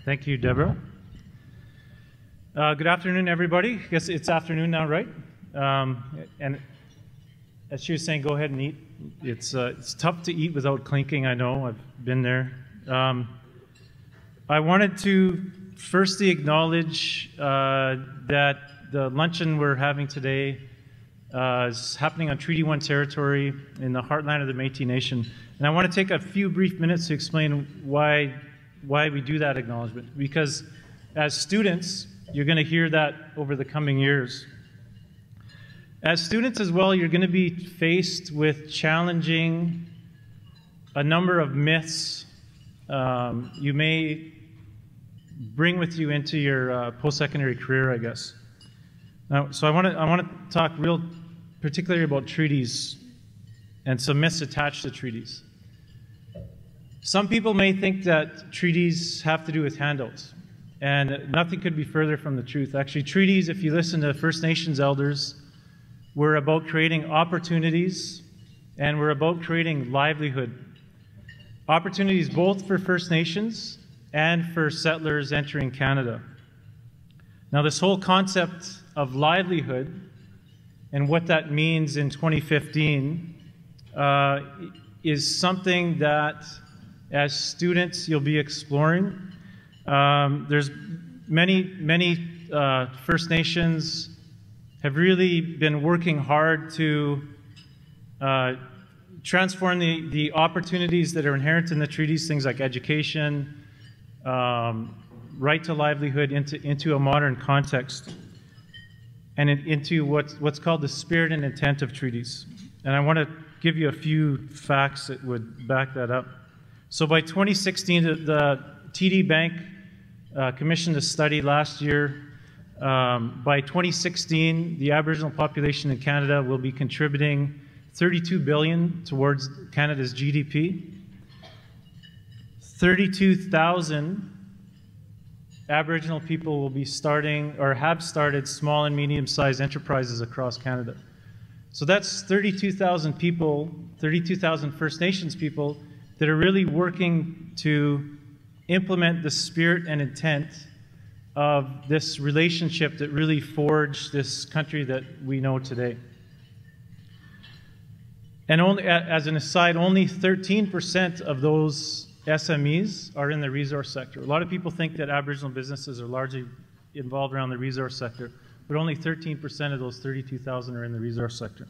Thank you, Deborah. Good afternoon, everybody. I guess it's afternoon now, right? And as she was saying, go ahead and eat. It's tough to eat without clinking, I know. I've been there. I wanted to firstly acknowledge that the luncheon we're having today is happening on Treaty 1 territory in the heartland of the Métis Nation. And I want to take a few brief minutes to explain why we do that acknowledgement. Because as students, you're going to hear that over the coming years. As students as well, you're going to be faced with challenging a number of myths you may bring with you into your post-secondary career, I guess. Now, so I want to talk real particularly about treaties and some myths attached to treaties. Some people may think that treaties have to do with handouts, and nothing could be further from the truth. Actually, treaties, if you listen to First Nations elders, were about creating opportunities, and we're about creating livelihood. Opportunities both for First Nations and for settlers entering Canada. Now, this whole concept of livelihood and what that means in 2015 is something that, as students, you'll be exploring. There's many First Nations have really been working hard to transform the opportunities that are inherent in the treaties, things like education, right to livelihood, into a modern context, and into what's called the spirit and intent of treaties. And I want to give you a few facts that would back that up. So by 2016, the TD Bank commissioned a study last year. By 2016, the Aboriginal population in Canada will be contributing $32 billion towards Canada's GDP. 32,000 Aboriginal people will be starting or have started small and medium-sized enterprises across Canada. So that's 32,000 people, 32,000 First Nations people that are really working to implement the spirit and intent of this relationship that really forged this country that we know today. And only, as an aside, only 13% of those SMEs are in the resource sector. A lot of people think that Aboriginal businesses are largely involved around the resource sector, but only 13% of those 32,000 are in the resource sector.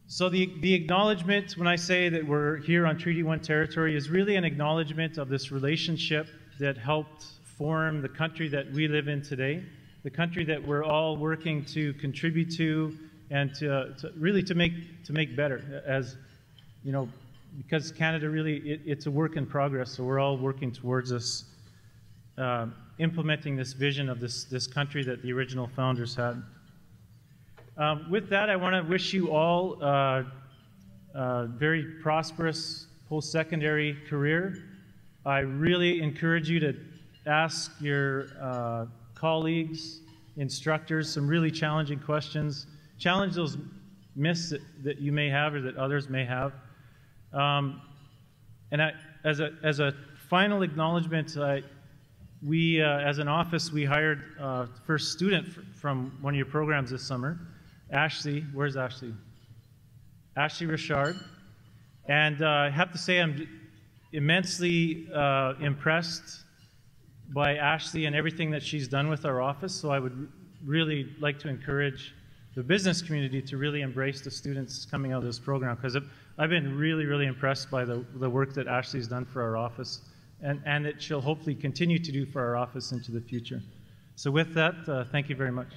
So the acknowledgement, when I say that we're here on Treaty 1 territory, is really an acknowledgement of this relationship that helped form the country that we live in today, the country that we're all working to contribute to and to really make better. As you know, because Canada really, it's a work in progress, so we're all working towards this, implementing this vision of this country that the original founders had. With that, I want to wish you all a very prosperous post-secondary career. I really encourage you to ask your colleagues, instructors, some really challenging questions. Challenge those myths that you may have or that others may have. And as a final acknowledgement, we, as an office, we hired first student from one of your programs this summer, Ashley. Where's Ashley? Ashley Richard. And I have to say I'm immensely impressed by Ashley and everything that she's done with our office, so I would really like to encourage the business community to really embrace the students coming out of this program, because I've been really impressed by the work that Ashley's done for our office, and that she'll hopefully continue to do for our office into the future. So with that, thank you very much.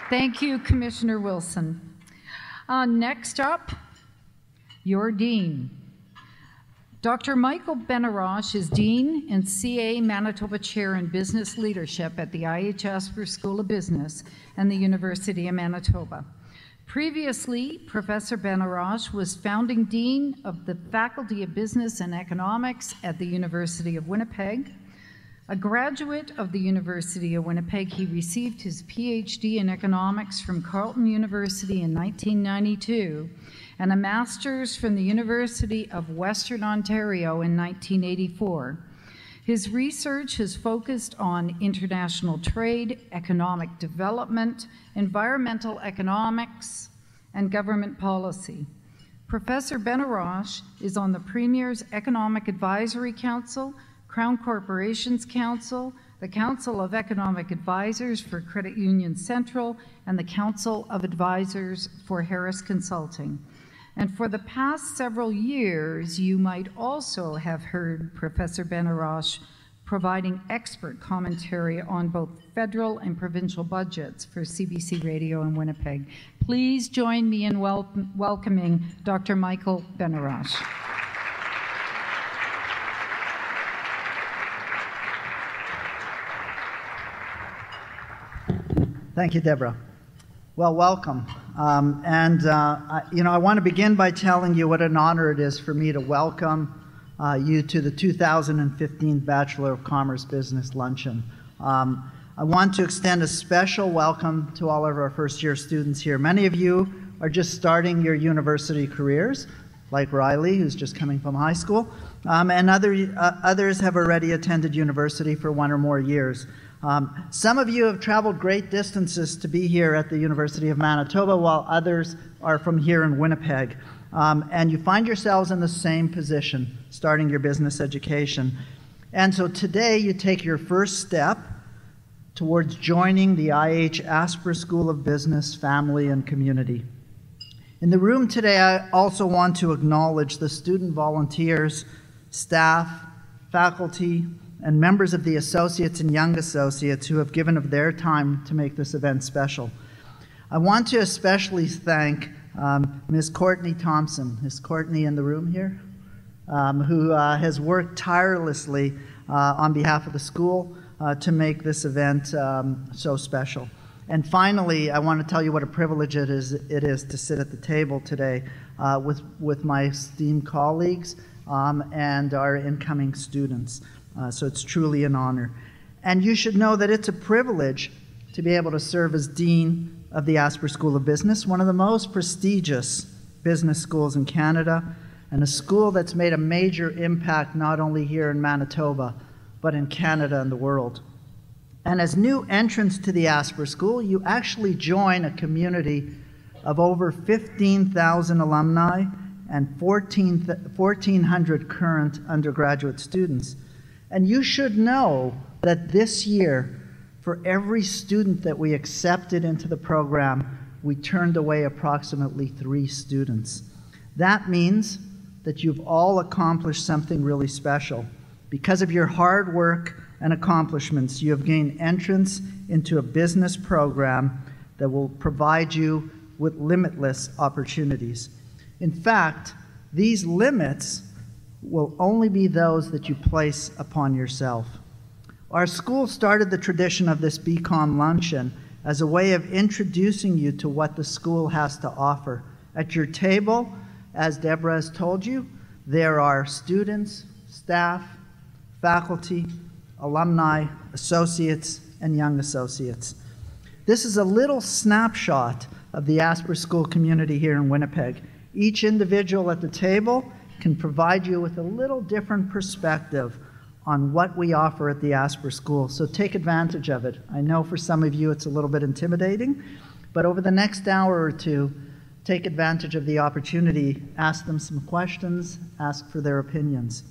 Thank you, Commissioner Wilson. Next up, your Dean. Dr. Michael Benarash is Dean and CA Manitoba Chair in Business Leadership at the Asper School of Business and the University of Manitoba. Previously, Professor Benarash was founding Dean of the Faculty of Business and Economics at the University of Winnipeg, A graduate of the University of Winnipeg, he received his PhD in economics from Carleton University in 1992 and a master's from the University of Western Ontario in 1984. His research has focused on international trade, economic development, environmental economics, and government policy. Professor Benarosh is on the Premier's Economic Advisory Council, Crown Corporations Council, the Council of Economic Advisors for Credit Union Central, and the Council of Advisors for Harris Consulting. And for the past several years, you might also have heard Professor Benarosh providing expert commentary on both federal and provincial budgets for CBC Radio in Winnipeg. Please join me in welcoming Dr. Michael Benarosh. Thank you, Deborah. Well, welcome. I want to begin by telling you what an honor it is for me to welcome you to the 2015 Bachelor of Commerce Business Luncheon. I want to extend a special welcome to all of our first-year students here. Many of you are just starting your university careers, like Riley, who's just coming from high school, and others have already attended university for 1 or more years. Some of you have traveled great distances to be here at the University of Manitoba, while others are from here in Winnipeg. And you find yourselves in the same position, starting your business education. And so today you take your first step towards joining the IH Asper School of Business family and community. In the room today, I also want to acknowledge the student volunteers, staff, faculty, and members of the associates and young associates who have given of their time to make this event special. I want to especially thank Ms. Courtney Thompson. Is Courtney in the room here? Who has worked tirelessly on behalf of the school to make this event so special. And finally, I want to tell you what a privilege it is to sit at the table today with my esteemed colleagues and our incoming students. So it's truly an honor. And you should know that it's a privilege to be able to serve as Dean of the Asper School of Business, one of the most prestigious business schools in Canada, and a school that's made a major impact not only here in Manitoba, but in Canada and the world. And as new entrants to the Asper School, you actually join a community of over 15,000 alumni and 1,400 current undergraduate students. And you should know that this year, for every student that we accepted into the program, we turned away approximately 3 students. That means that you've all accomplished something really special. Because of your hard work and accomplishments, you have gained entrance into a business program that will provide you with limitless opportunities. In fact, these limits will only be those that you place upon yourself. Our school started the tradition of this BComm luncheon as a way of introducing you to what the school has to offer. At your table, as Deborah has told you, there are students, staff, faculty, alumni, associates, and young associates. This is a little snapshot of the Asper School community here in Winnipeg. Each individual at the table can provide you with a little different perspective on what we offer at the Asper School, so take advantage of it. I know for some of you it's a little bit intimidating, but over the next hour or two, take advantage of the opportunity, ask them some questions, ask for their opinions.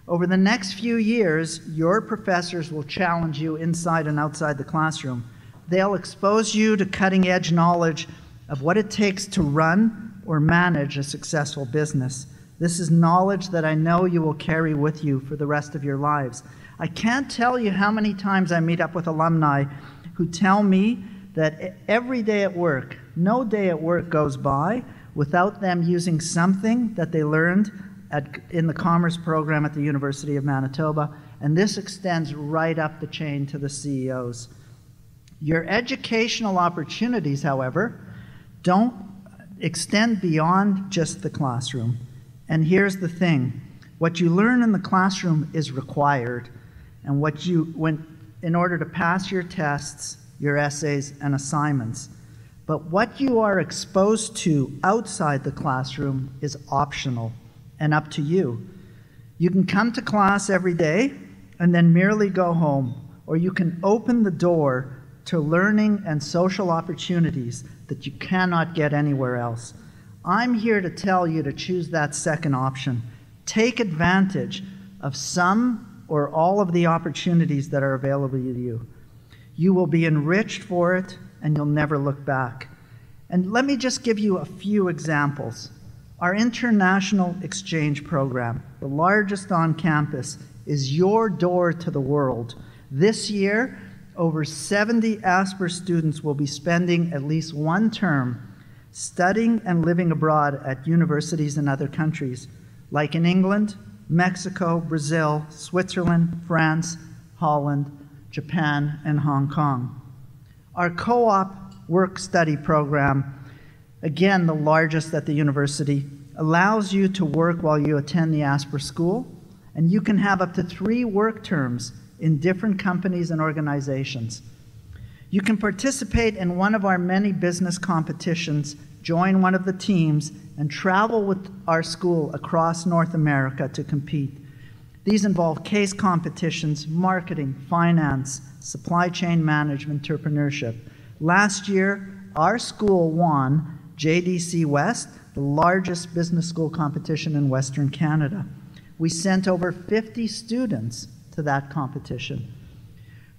Over the next few years, your professors will challenge you inside and outside the classroom. They'll expose you to cutting-edge knowledge of what it takes to run or manage a successful business. This is knowledge that I know you will carry with you for the rest of your lives. I can't tell you how many times I meet up with alumni who tell me that every day at work, no day at work goes by without them using something that they learned in the commerce program at the University of Manitoba, and this extends right up the chain to the CEOs. Your educational opportunities, however, don't extend beyond just the classroom. And here's the thing, what you learn in the classroom is required, and in order to pass your tests, your essays, and assignments. But what you are exposed to outside the classroom is optional and up to you. You can come to class every day and then merely go home, or you can open the door to learning and social opportunities that you cannot get anywhere else. I'm here to tell you to choose that second option. Take advantage of some or all of the opportunities that are available to you. You will be enriched for it, and you'll never look back. And let me just give you a few examples. Our international exchange program, the largest on campus, is your door to the world. This year, over 70 Asper students will be spending at least one term studying and living abroad at universities in other countries, like in England, Mexico, Brazil, Switzerland, France, Holland, Japan, and Hong Kong. Our co-op work-study program, again the largest at the university, allows you to work while you attend the Asper School, and you can have up to 3 work terms in different companies and organizations. You can participate in one of our many business competitions, join one of the teams, and travel with our school across North America to compete. These involve case competitions, marketing, finance, supply chain management, entrepreneurship. Last year, our school won JDC West, the largest business school competition in Western Canada. We sent over 50 students to that competition.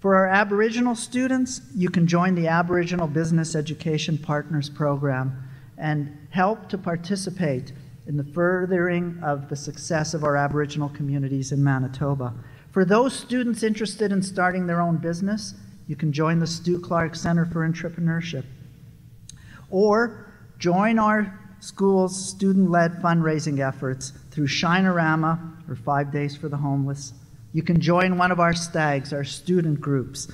For our Aboriginal students, you can join the Aboriginal Business Education Partners Program and help to participate in the furthering of the success of our Aboriginal communities in Manitoba. For those students interested in starting their own business, you can join the Stu Clark Center for Entrepreneurship. Or join our school's student-led fundraising efforts through Shinorama, or 5 Days for the Homeless. You can join one of our stags, our student groups,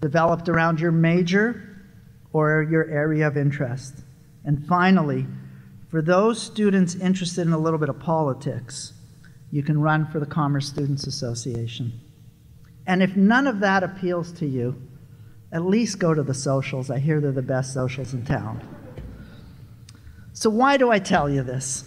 developed around your major or your area of interest. And finally, for those students interested in a little bit of politics, you can run for the Commerce Students Association. And if none of that appeals to you, at least go to the socials. I hear they're the best socials in town. So why do I tell you this?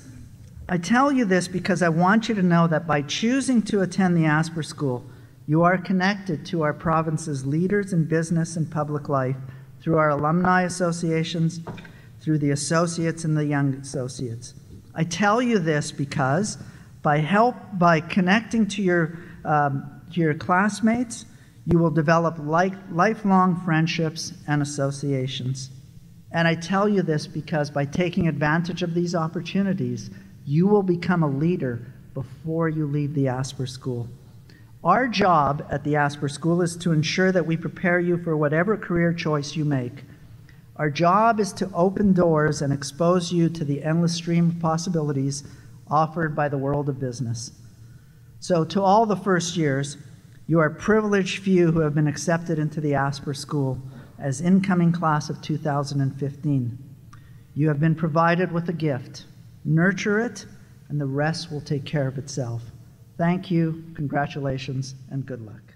I tell you this because I want you to know that by choosing to attend the Asper School, you are connected to our province's leaders in business and public life through our alumni associations, through the associates and the young associates. I tell you this because by connecting to your classmates, you will develop lifelong friendships and associations. And I tell you this because by taking advantage of these opportunities, you will become a leader before you leave the Asper School. Our job at the Asper School is to ensure that we prepare you for whatever career choice you make. Our job is to open doors and expose you to the endless stream of possibilities offered by the world of business. So to all the first years, you are a privileged few who have been accepted into the Asper School as incoming class of 2015. You have been provided with a gift. Nurture it, and the rest will take care of itself. Thank you, congratulations, and good luck.